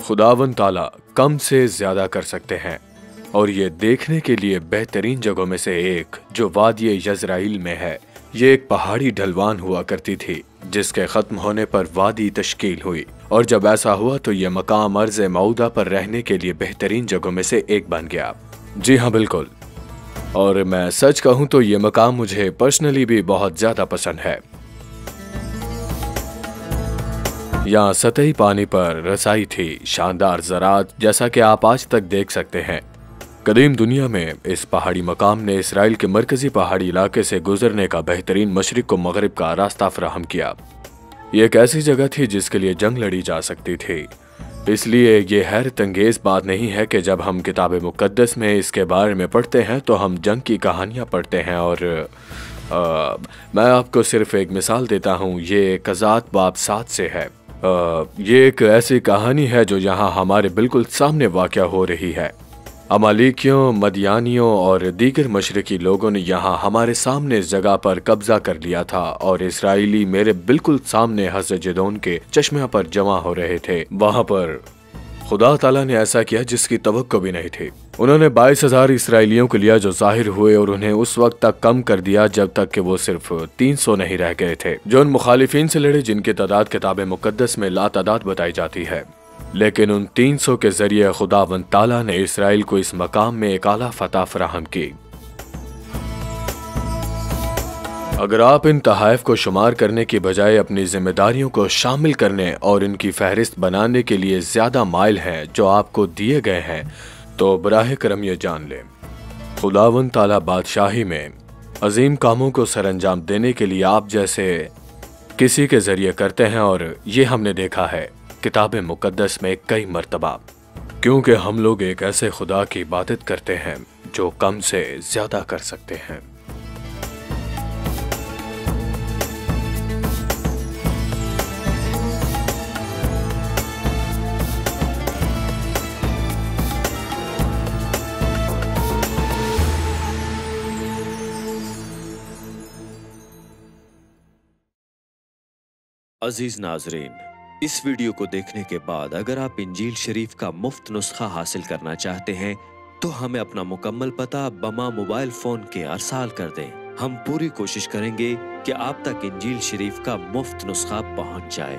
खुदावन ताला कम से ज्यादा कर सकते हैं, और ये देखने के लिए बेहतरीन जगहों में से एक जो वादी यज़राइल में है। ये एक पहाड़ी ढलवान हुआ करती थी जिसके खत्म होने पर वादी तश्कील हुई, और जब ऐसा हुआ तो ये मकाम अर्ज़ मऊदा पर रहने के लिए बेहतरीन जगहों में से एक बन गया। जी हाँ, बिल्कुल। और मैं सच कहूँ तो ये मकाम मुझे पर्सनली भी बहुत ज्यादा पसंद है। यहाँ सतही पानी पर रसाई थी, शानदार ज़रात जैसा कि आप आज तक देख सकते हैं। कदीम दुनिया में इस पहाड़ी मकाम ने इसराइल के मरकजी पहाड़ी इलाके से गुजरने का बेहतरीन मशरिक को मगरिब का रास्ता फराहम किया। ये एक ऐसी जगह थी जिसके लिए जंग लड़ी जा सकती थी। इसलिए ये हैरत अंगेज बात नहीं है कि जब हम किताब मुकद्दस में इसके बारे में पढ़ते हैं तो हम जंग की कहानियाँ पढ़ते हैं। और मैं आपको सिर्फ एक मिसाल देता हूँ। ये कज़ात बाब 7 से है। ये एक ऐसी कहानी है जो यहाँ हमारे बिल्कुल सामने वाक़या हो रही है। अमालिकियों, मदियानियों और दीगर मशरकी लोगों ने यहाँ हमारे सामने इस जगह पर कब्जा कर लिया था, और इसराइली मेरे बिल्कुल सामने हज़रत जिदोन के चश्मे पर जमा हो रहे थे। वहाँ पर खुदा ताला ने ऐसा किया जिसकी तवक्को भी नहीं थी। उन्होंने 22,000 इसराइलियों को लिया जो ज़ाहिर हुए, और उन्हें उस वक्त तक कम कर दिया जब तक कि वो सिर्फ 300 नहीं रह गए थे, जो उन मुखालिफिन से लड़े जिनकी तादाद किताब मुकद्दस में लातादाद बताई जाती है। लेकिन उन 300 के जरिए खुदावंद ताला ने इसराइल को इस मकाम में एक आला फतह फराहम की। अगर आप इन तहाइफ को शुमार करने की बजाय अपनी जिम्मेदारियों को शामिल करने और इनकी फहरिस्त बनाने के लिए ज्यादा माइल हैं जो आपको दिए गए हैं, तो बराह करम ये जान लें, खुदावंद ताला बादशाही में अजीम कामों को सरअंजाम देने के लिए आप जैसे किसी के जरिए करते हैं। और ये हमने देखा है किताब मुकद्दस में कई मर्तबा, क्योंकि हम लोग एक ऐसे खुदा की इबादत करते हैं जो कम से ज्यादा कर सकते हैं। अजीज नाजरीन, इस वीडियो को देखने के बाद अगर आप इंजील शरीफ का मुफ्त नुस्खा हासिल करना चाहते हैं तो हमें अपना मुकम्मल पता बमा मोबाइल फोन के अरसाल कर दें। हम पूरी कोशिश करेंगे कि आप तक इंजील शरीफ का मुफ्त नुस्खा पहुंच जाए।